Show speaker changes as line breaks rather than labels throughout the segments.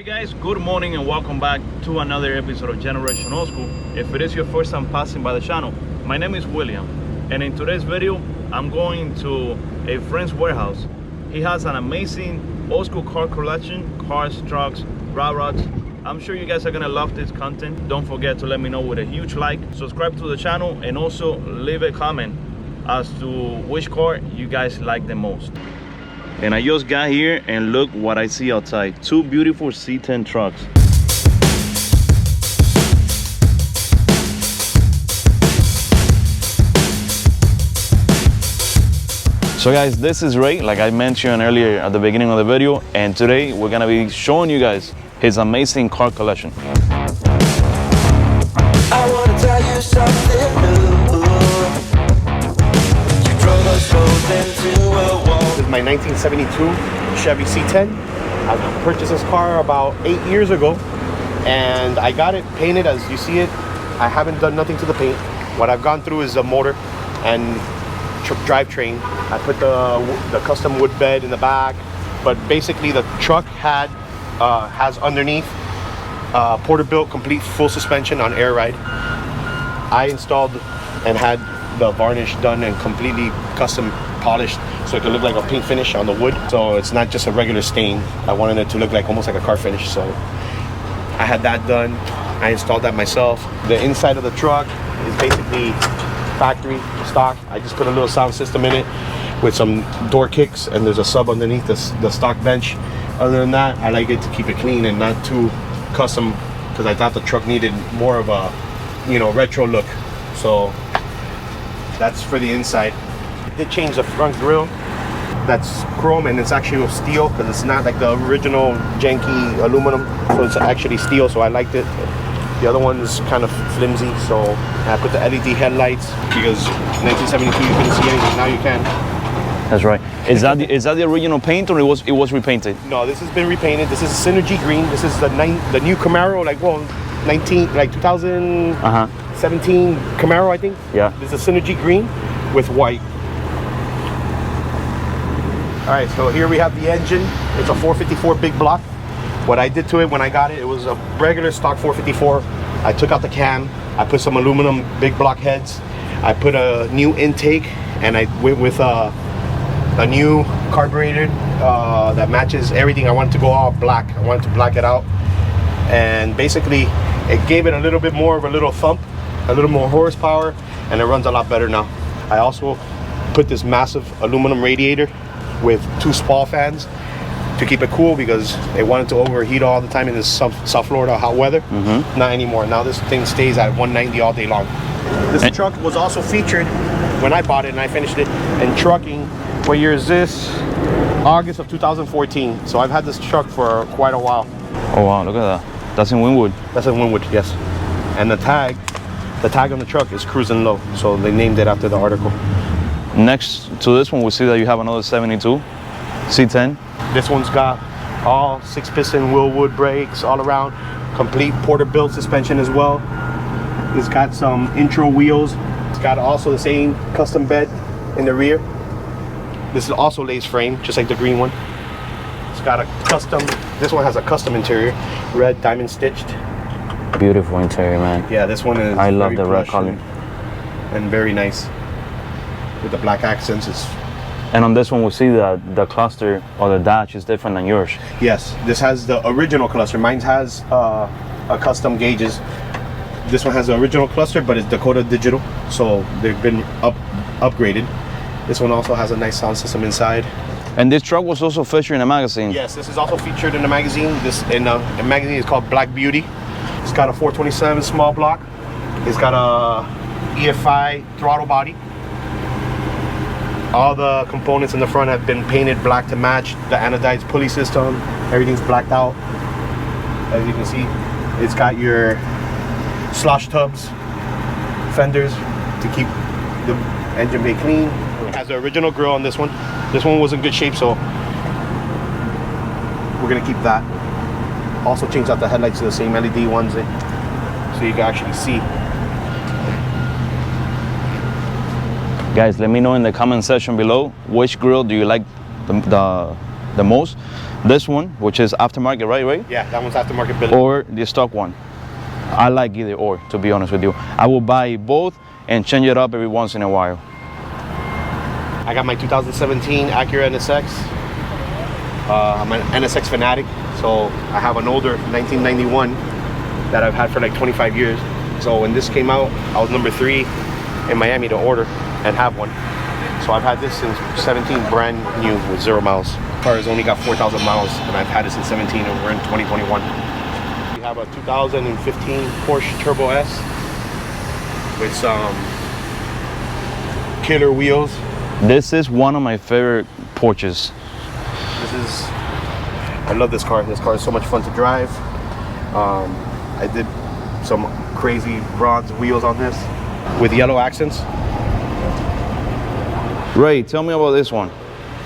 Hey guys, good morning and welcome back to another episode of Generation Oldschool. If it is your first time passing by the channel, my name is William, and in today's video I'm going to a friend's warehouse. He has an amazing old school car collection, cars, trucks, rods. I'm sure you guys are gonna love this content. Don't forget to let me know with a huge like, subscribe to the channel, and also leave a comment as to which car you guys like the most. And I just got here and look what I see outside. Two beautiful C10 trucks. So guys, this is Ray, like I mentioned earlier at the beginning of the video, and today we're gonna be showing you guys his amazing car collection. I wanna tell you something new. You drove us both into a wall.
This is my 1972 Chevy C10. I purchased this car about 8 years ago, and I got it painted as you see it. I haven't done nothing to the paint. What I've gone through is the motor and drivetrain. I put the custom wood bed in the back, but basically the truck has underneath Porterbuilt complete full suspension on air ride. I installed and had the varnish done and completely custom polished so it could look like a paint finish on the wood, so it's not just a regular stain. I wanted it to look like almost like a car finish, so I had that done. I installed that myself. The inside of the truck is basically factory stock. I just put a little sound system in it with some door kicks, and there's a sub underneath the stock bench. Other than that, I like it to keep it clean and not too custom, because I thought the truck needed more of a, retro look. So that's for the inside. I did change the front grille. That's chrome, and it's actually steel because it's not like the original janky aluminum, so it's actually steel, so I liked it. The other one is kind of flimsy, so I put the LED headlights because 1972 you couldn't see anything, now you can.
That's right. Is that the original paint, or it was repainted?
No, this has been repainted. This is Synergy green. This is the new Camaro, 2017 Camaro, I think.
Yeah.
This is Synergy green with white. All right, so here we have the engine. It's a 454 big block. What I did to it when I got it, it was a regular stock 454. I took out the cam. I put some aluminum big block heads. I put a new intake, and I went with a new carburetor that matches everything. I wanted to go all black. I wanted to black it out, and basically it gave it a little bit more of a little thump, a little more horsepower, and it runs a lot better now. I also put this massive aluminum radiator with 2 spall fans to keep it cool, because it wanted to overheat all the time in this South Florida hot weather. Not anymore. Now this thing stays at 190 all day long. This truck was also featured when I bought it and I finished it in trucking. What year is this? August of 2014. So I've had this truck for quite a while.
Oh wow, look at that. That's in Wynwood.
That's in Wynwood, yes. And the tag on the truck is cruising low, so they named it after the article.
Next to this one, we see that you have another 72 C10.
This one's got all 6-piston Willwood brakes all around, complete Porterbuilt suspension as well. It's got some intro wheels. It's got also the same custom bed in the rear. This is also lace frame, just like the green one. It's got a custom, this one has a custom interior, red diamond stitched.
Beautiful interior, man.
Yeah, this one is
I love the red color.
And very nice. With the black accents.
And on this one, we see that the cluster or the dash is different than yours.
Yes, this has the original cluster. Mine has a custom gauges. This one has the original cluster, but it's Dakota digital, so they've been upgraded. This one also has a nice sound system inside.
And this truck was also featured in a magazine.
Yes, this is also featured in a magazine. This magazine is called Black Beauty. It's got a 427 small block. It's got a EFI throttle body. All the components in the front have been painted black to match the anodized pulley system. Everything's blacked out. As you can see, it's got your slosh tubs, fenders to keep the engine bay clean. It has the original grille on this one. This one was in good shape, so we're gonna keep that. Also changed out the headlights to the same LED ones, so you can actually see. Guys, let me know in the comment section below which grill do you like the
the most. This one, which is aftermarket, right?
Yeah, that one's aftermarket Bel Air.
Or the stock one. I like either or, to be honest with you. I will buy both and change it up every once in a while.
I got my 2017 Acura NSX. I'm an NSX fanatic, so I have an older 1991 that I've had for like 25 years. So when this came out, I was number 3 in Miami to order and have one. So I've had this since 17, brand new with 0 miles. The car has only got 4,000 miles, and I've had it since 17, and we're in 2021. We have a 2015 Porsche Turbo S with some killer wheels.
This is one of my favorite Porsches.
I love this car. This car is so much fun to drive. I did some crazy bronze wheels on this with yellow accents.
Ray, tell me about this one.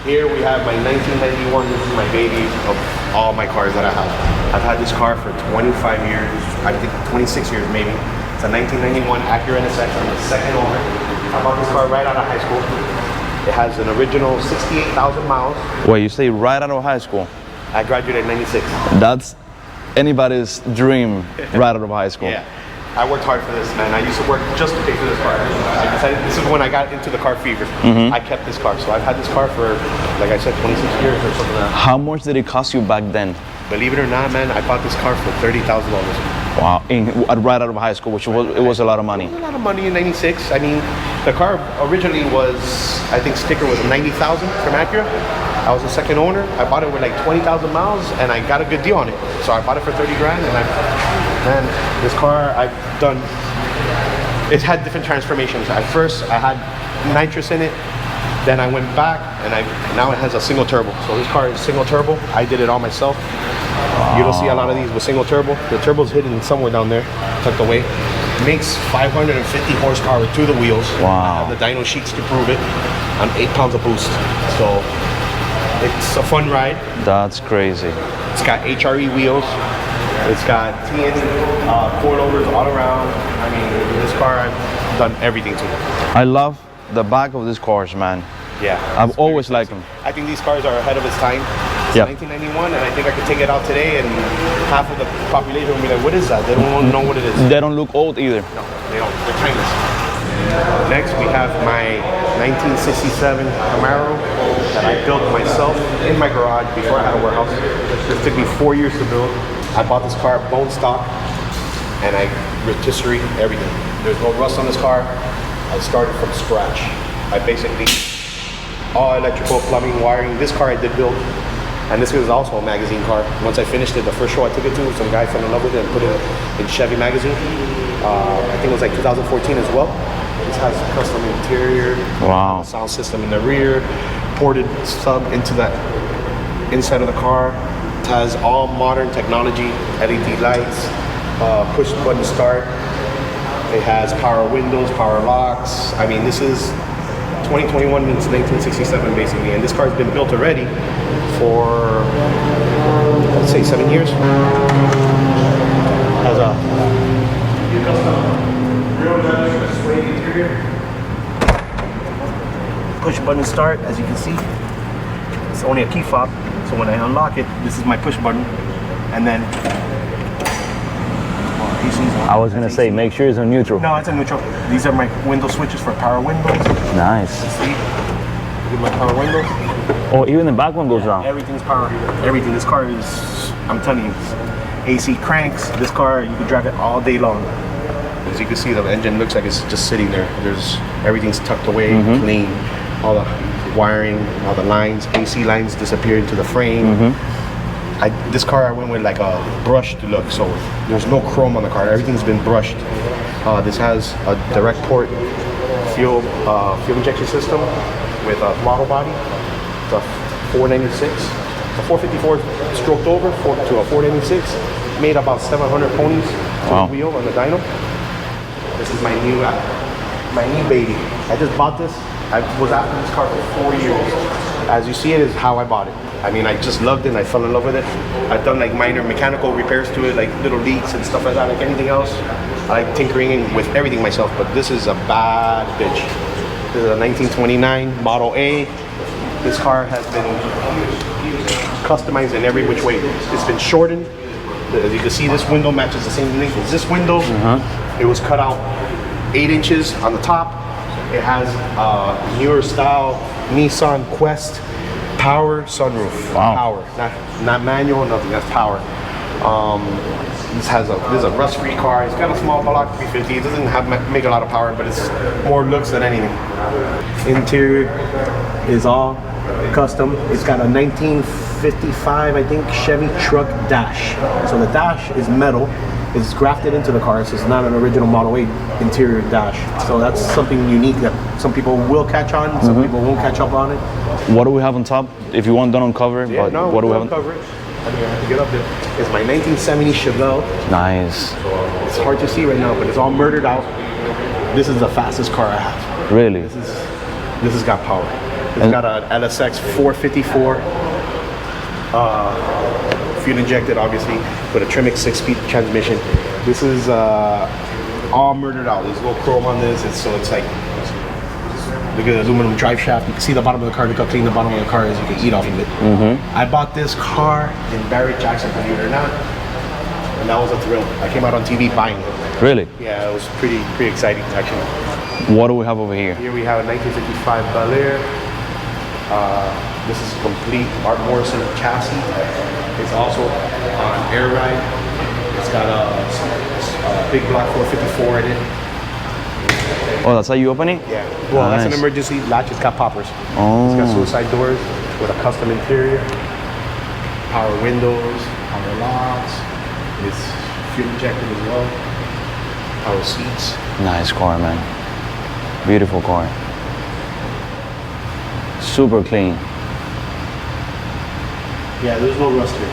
Here we have my 1991. This is my baby of all my cars that I have. I've had this car for 25 years. I think 26 years maybe. It's a 1991 Acura NSX. I'm the second owner. I bought this car right out of high school. It has an original 68,000 miles.
Wait, you say right out of high school?
I graduated in 96.
That's anybody's dream right out of high school.
Yeah. I worked hard for this, man. I used to work just to pay for this car. I decided, this is when I got into the car fever. I kept this car. So I've had this car for, like I said, 26 years or something like that.
How much did it cost you back then?
Believe it or not, man, I bought this car for $30,000.
Wow, right out of high school, which was a lot of money.
A lot of money in 96. I mean, the car originally was, I think sticker was 90,000 from Acura. I was the second owner. I bought it with like 20,000 miles and I got a good deal on it. So I bought it for 30 grand and man, this car I've done, it's had different transformations. At first I had nitrous in it. Then I went back and now it has a single turbo. So this car is single turbo. I did it all myself. You don't see a lot of these with single turbo. The turbo's hidden somewhere down there, tucked away. It makes 550 horsepower to the wheels.
Wow.
I have the dyno sheets to prove it. I'm 8 pounds of boost. So it's a fun ride.
That's crazy.
It's got HRE wheels. It's got TN coilovers all around. I mean, this car I've done everything to.
I love the back of these cars, man.
Yeah.
I've always liked them.
I think these cars are ahead of its time. It's 1991, and I think I could take it out today, and half of the population will be like, "What is that?" They don't know what it is.
They don't look old either.
No, they don't. They're timeless. Next, we have my 1967 Camaro that I built myself in my garage before I had a warehouse. This took me 4 years to build. I bought this car bone stock, and I rotisserie everything. There's no rust on this car. I started from scratch. I basically all electrical, plumbing, wiring. This car I did build, and this is also a magazine car. Once I finished it, the first show I took it to, some guy fell in love with it and put it in Chevy magazine. I think it was like 2014 as well. This has a custom interior,
wow,
sound system in the rear, ported sub into the inside of the car. It has all modern technology, LED lights, push button start. It has power windows, power locks. I mean, this is 2021 means 1967 basically, and this car has been built already for, let's say, 7 years. Has a real nice suede interior. Push button start, as you can see. It's only a key fob, so when I unlock it, this is my push button, and then
I was gonna say, make sure it's on neutral.
No, it's a neutral. These are my window switches for power windows.
Nice.
See? With my power windows.
Oh, even the back one goes down.
Everything's power. Everything. This car is, I'm telling you, AC cranks. This car, you can drive it all day long. As you can see, the engine looks like it's just sitting there. Everything's tucked away, clean. All the wiring, all the lines, AC lines disappear into the frame. This car I went with like a brushed look, so there's no chrome on the car. Everything's been brushed. This has a direct port fuel injection system with a throttle body. It's a 496. A 454 stroked over to a 496. Made about 700 ponies to the wheel on the dyno. This is my new baby. I just bought this. I was after this car for 4 years. As you see, it is how I bought it. I mean, I just loved it and I fell in love with it. I've done like minor mechanical repairs to it, like little leaks and stuff like that, like anything else. I like tinkering with everything myself, but this is a bad bitch. This is a 1929 Model A. This car has been customized in every which way. It's been shortened. As you can see, this window matches the same length as this window. It was cut out 8 inches on the top. It has newer style Nissan Quest power sunroof.
Wow.
Power, not manual, nothing. That's power. This is a rust-free car. It's got a small block 350. It doesn't make a lot of power, but it's more looks than anything. Interior is all custom. It's got a 1955, I think, Chevy truck dash. So the dash is metal. It's grafted into the car, so it's not an original Model 8 interior dash. So that's something unique that some people will catch on, some people won't catch up on it.
What do we have on top? If you want, don't uncover it.
Yeah,
but
no,
what do we have?
Cover it. I mean, I have to get up there. It's my 1970 Chevelle.
Nice.
It's hard to see right now, but it's all murdered out. This is the fastest car I have.
Really?
This has got power. It's got an NSX 454. Fuel injected, obviously, with a Tremec 6-speed transmission. This is all murdered out. There's no chrome on this, so it's like, look at the aluminum drive shaft. You can see the bottom of the car. Look how clean the bottom of the car is. You can eat off of it. I bought this car in Barrett Jackson, believe it or not, and that was a thrill. I came out on TV buying it.
Really?
Yeah, it was pretty exciting, actually.
What do we have over here?
Here we have a 1955 Bel Air. This is a complete Art Morrison chassis. It's also on air ride. It's got a big block 454 in it.
Oh, that's how you open it?
Yeah. Well,
Nice.
that's an emergency latch. It's got poppers.
Oh.
It's got suicide doors with a custom interior, power windows, power locks. It's fuel injected as well. Power seats.
Nice car, man. Beautiful car. Super clean.
Yeah, there's no rust here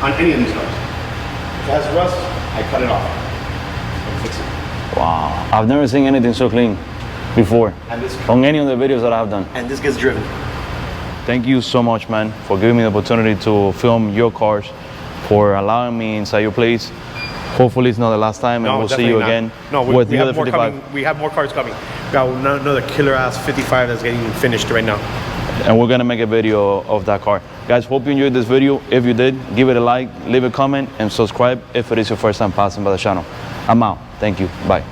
on any of these cars. If it has rust, I cut it off and fix it.
Wow. I've never seen anything so clean before
And this
on any of the videos that I've done.
and this gets driven.
Thank you so much, man, for giving me the opportunity to film your cars, for allowing me inside your place. Hopefully it's not the last time, and we'll see you
definitely
again
not. No,
with
we
the
have
other
more
55.
coming. We have more cars coming. We got another killer ass 55 that's getting finished right now.
And we're gonna make a video of that car. Guys, hope you enjoyed this video. If you did, give it a like, leave a comment, and subscribe if it is your first time passing by the channel. I'm out. Thank you. Bye.